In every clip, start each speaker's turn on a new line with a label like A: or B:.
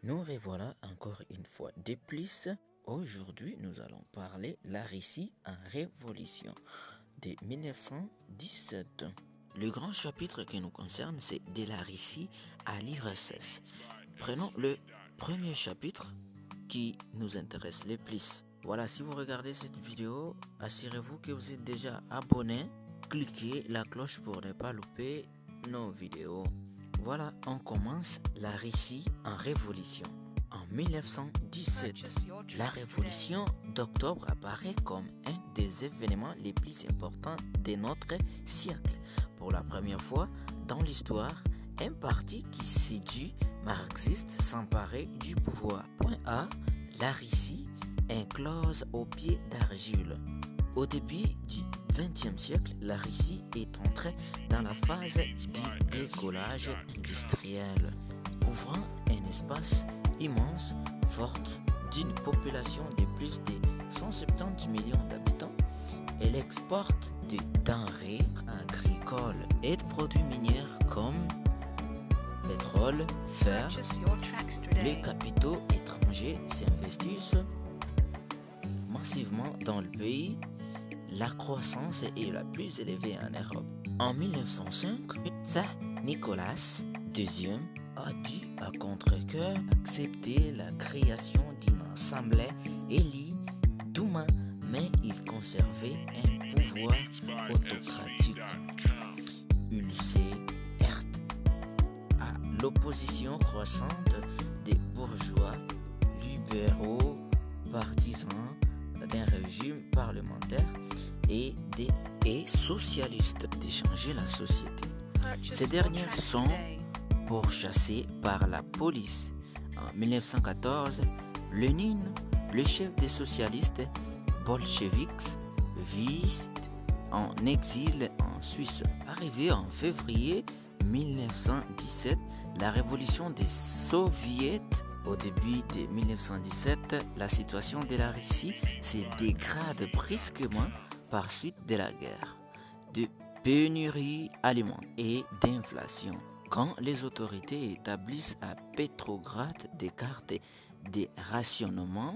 A: Nous revoilà encore une fois de plus. Aujourd'hui, nous allons parler de la Russie en révolution de 1917. Le grand chapitre qui nous concerne, c'est de la Russie à l'URSS. Prenons le premier chapitre qui nous intéresse le plus. Voilà, si vous regardez cette vidéo, assurez-vous que vous êtes déjà abonné. Cliquez la cloche pour ne pas louper nos vidéos. Voilà, on commence la Russie en révolution. En 1917, la révolution d'octobre apparaît comme un des événements les plus importants de notre siècle. Pour la première fois dans l'histoire, un parti qui s'est dit marxiste s'emparait du pouvoir. Point A, la Russie éclose au pied d'argile. Au début du XXe siècle, la Russie est entrée dans la phase du décollage industriel, couvrant un espace immense, forte, d'une population de plus de 170 millions d'habitants. Elle exporte des denrées agricoles et de produits miniers comme pétrole, fer. Les capitaux étrangers s'investissent massivement dans le pays. La croissance est la plus élevée en Europe. En 1905, Tsar Nicolas II a dû à contre-cœur accepter la création d'une assemblée élue Douma, mais il conservait un pouvoir autocratique. Il s'est heurté à l'opposition croissante des bourgeois libéraux partisans d'un régime parlementaire et socialistes de changer la société. Ces dernières sont pourchassées par la police. En 1914, Lénine, le chef des socialistes bolcheviks, vit en exil en Suisse. Arrivé en février 1917, la révolution des soviets. Au début de 1917, la situation de la Russie se dégrade brusquement par suite de la guerre, de pénurie alimentaire et d'inflation. Quand les autorités établissent à Petrograd des cartes de rationnement,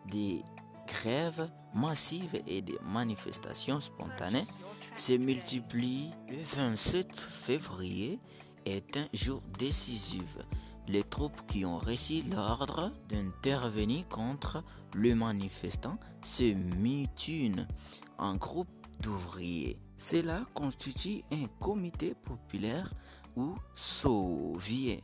A: des grèves massives et des manifestations spontanées se multiplient, le 27 février est un jour décisif. Les troupes qui ont reçu l'ordre d'intervenir contre le manifestant se mutinent en groupe d'ouvriers. Cela constitue un comité populaire ou soviet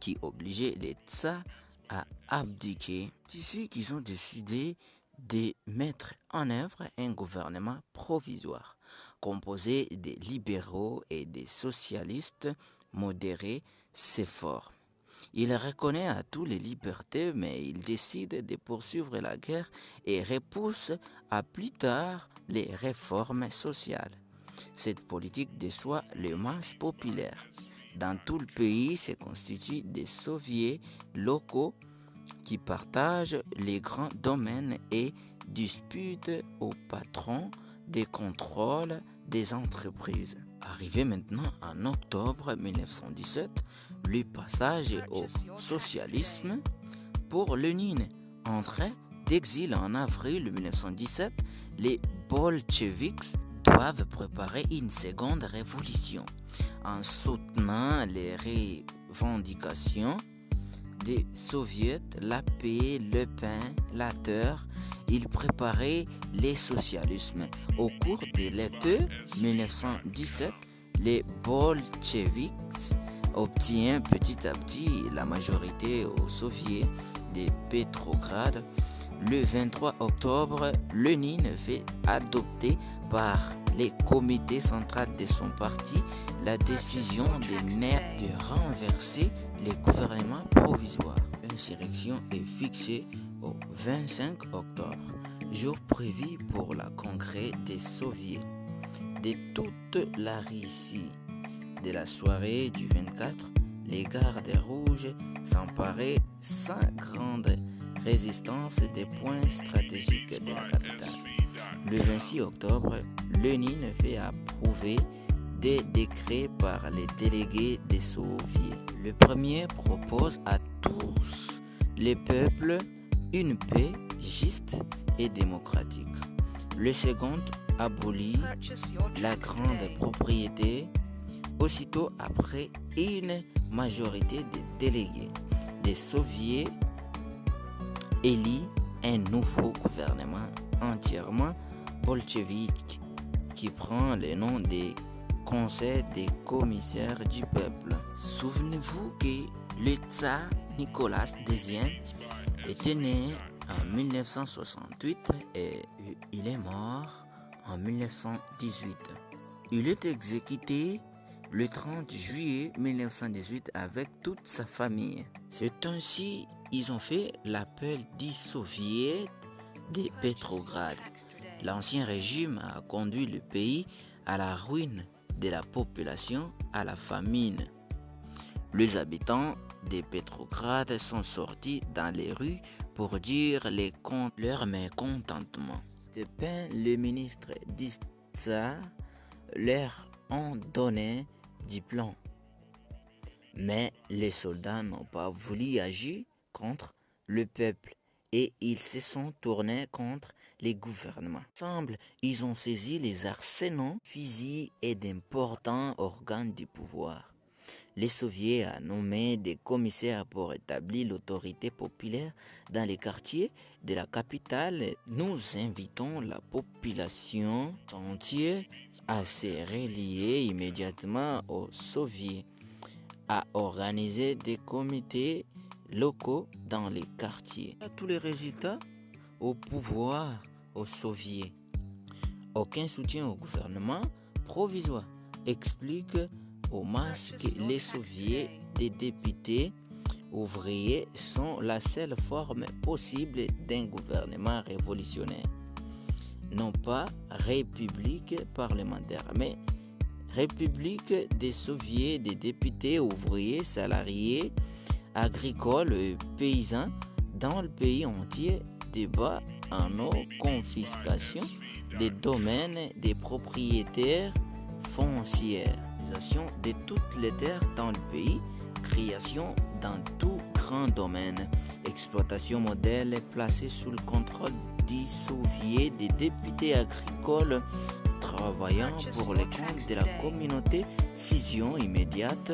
A: qui obligeait les tsars à abdiquer. C'est ici qu'ils ont décidé de mettre en œuvre un gouvernement provisoire composé des libéraux et des socialistes modérés. C'est fort. Il reconnaît à tous les libertés, mais il décide de poursuivre la guerre et repousse à plus tard les réformes sociales. Cette politique déçoit les masses populaires. Dans tout le pays se constituent des soviets locaux qui partagent les grands domaines et disputent aux patrons des contrôles des entreprises. Arrivé maintenant en octobre 1917, le passage au socialisme pour Lénine. Entré d'exil en avril 1917, les bolcheviks doivent préparer une seconde révolution en soutenant les revendications des soviets, la paix, le pain, la terre. Ils préparaient le socialisme. Au cours de l'été 1917, les bolcheviks obtiennent petit à petit la majorité aux soviets de Petrograd. Le 23 octobre, Lénine fait adopter par le comité central de son parti la décision des maires de renverser le gouvernement provisoire. L'insurrection est fixée au 25 octobre, jour prévu pour le congrès des soviets de toute la Russie. De la soirée du 24, les gardes rouges s'emparaient sans grande résistance des points stratégiques de la capitale. Le 26 octobre, Lénine fait approuver des décrets par les délégués des soviets. Le premier propose à tous les peuples une paix juste et démocratique. Le second abolit la grande propriété. Aussitôt après, une majorité des délégués des soviets élit un nouveau gouvernement entièrement bolchevique qui prend le nom des conseils des commissaires du peuple. Souvenez-vous que le tsar Nicolas II était né en 1968 et il est mort en 1918. Il est exécuté le 30 juillet 1918 avec toute sa famille. C'est ainsi qu'ils ont fait l'appel du soviet de Petrograd. L'ancien régime a conduit le pays à la ruine de la population, à la famine. Les habitants de Petrograd sont sortis dans les rues pour dire leur mécontentement. Depuis, le ministre du tsar leur ont donné du plan. Mais les soldats n'ont pas voulu agir contre le peuple et ils se sont tournés contre les gouvernements. Ensemble, ils ont saisi les arsenaux, fusils et d'importants organes du pouvoir. Les soviets ont nommé des commissaires pour établir l'autorité populaire dans les quartiers de la capitale. Nous invitons la population entière à se relier immédiatement aux soviets, à organiser des comités locaux dans les quartiers. Tous les résultats au pouvoir aux soviets. Aucun soutien au gouvernement provisoire, explique au MAS que les soviets des députés ouvriers sont la seule forme possible d'un gouvernement révolutionnaire. Non pas république parlementaire, mais république des soviets des députés ouvriers, salariés, agricoles et paysans dans le pays entier. Débat en nos confiscations des domaines des propriétaires foncières, de toutes les terres dans le pays, création dans tout grand domaine, exploitation modèle placée sous le contrôle des soviets des députés agricoles travaillant pour les comptes de la communauté, fusion immédiate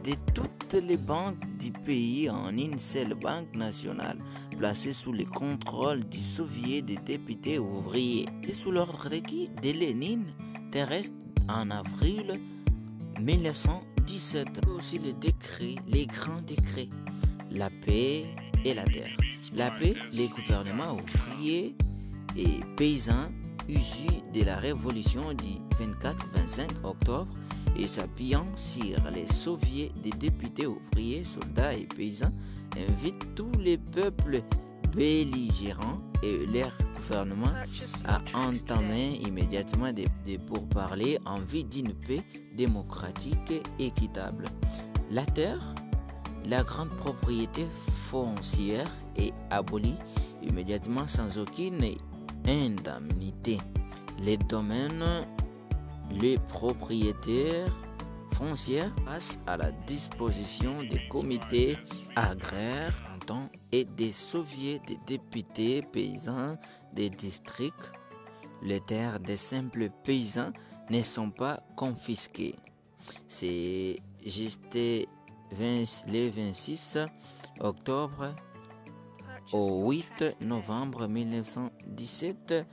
A: de toutes les banques du pays en une seule banque nationale, placée sous le contrôle du soviet des députés ouvriers. Et sous l'ordre de qui? De Lénine, terrestre en avril 1917. Aussi les grands décrets, la paix et la terre. La paix, les gouvernements ouvriers et paysans issus de la révolution du 24-25 octobre et s'appuyant sur les soviets des députés ouvriers, soldats et paysans, invitent tous les peuples belligérants et leur gouvernement à entamer immédiatement des pourparlers en vue d'une paix démocratique et équitable. La terre, la grande propriété foncière est abolie immédiatement sans aucune indemnité. Les domaines, les propriétaires foncières passent à la disposition des comités agraires et des soviets des députés paysans des districts. Les terres des simples paysans ne sont pas confisquées. C'est juste le 26 octobre au 8 novembre 1917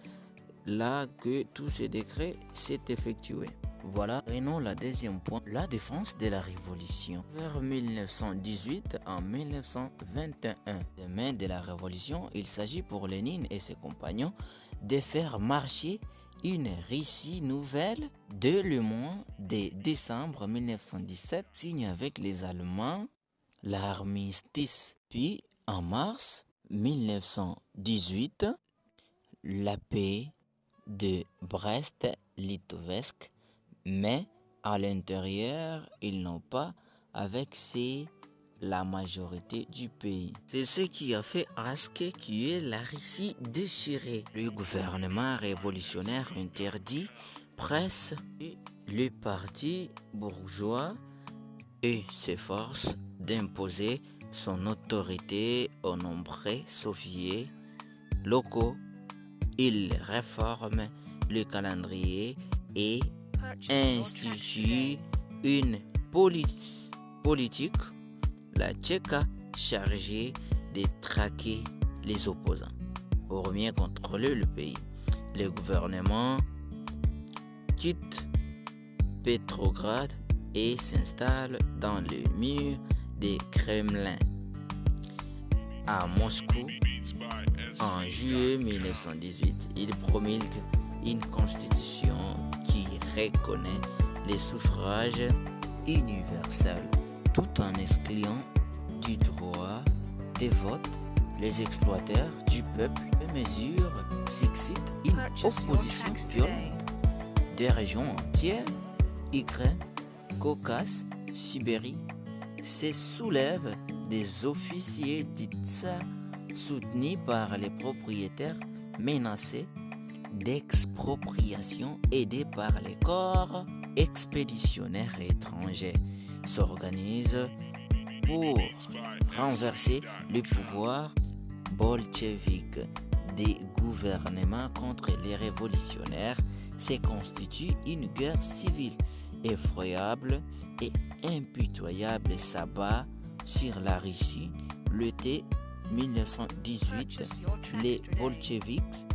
A: là que tout ce décret s'est effectué. Voilà, prenons le deuxième point, la défense de la révolution. Vers 1918 en 1921, demain de la révolution, il s'agit pour Lénine et ses compagnons de faire marcher une Russie nouvelle. Dès le mois de décembre 1917, signe avec les Allemands l'armistice. Puis en mars 1918, la paix de Brest-Litovsk, mais à l'intérieur, ils n'ont pas vexé la majorité du pays. C'est ce qui a fait à ce qui est la Russie déchirée. Le gouvernement révolutionnaire interdit presse, et le parti bourgeois et s'efforce d'imposer son autorité aux nombreux soviets locaux. Il réforme le calendrier et institue une politique, la Tchéka, chargée de traquer les opposants. Pour mieux contrôler le pays, le gouvernement quitte Petrograd et s'installe dans le mur des Kremlin. À Moscou, en juillet 1918, il promulgue une constitution qui reconnaît les suffrages universels tout en excluant du droit de vote les exploiteurs du peuple. Les mesures suscitent une opposition violente des régions entières, Ukraine, Caucase, Sibérie. Se soulèvent des officiers du tsar soutenus par les propriétaires menacés d'expropriation, aidés par les corps expéditionnaires étrangers, s'organisent pour renverser le pouvoir bolchevique. Des gouvernements contre les révolutionnaires se constitue une guerre civile effroyable et impitoyable s'abat sur la Russie. L'été 1918, les bolcheviks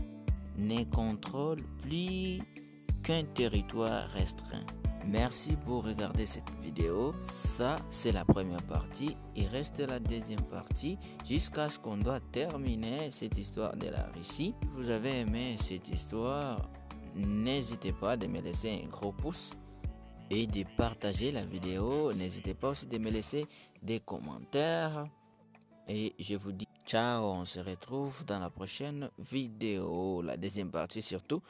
A: ne contrôlent plus qu'un territoire restreint. Merci pour regarder cette vidéo. Ça, c'est la première partie. Il reste la deuxième partie jusqu'à ce qu'on doit terminer cette histoire de la Russie. Si vous avez aimé cette histoire, n'hésitez pas de me laisser un gros pouce et de partager la vidéo. N'hésitez pas aussi de me laisser des commentaires. Et je vous dis ciao, on se retrouve dans la prochaine vidéo, la deuxième partie surtout.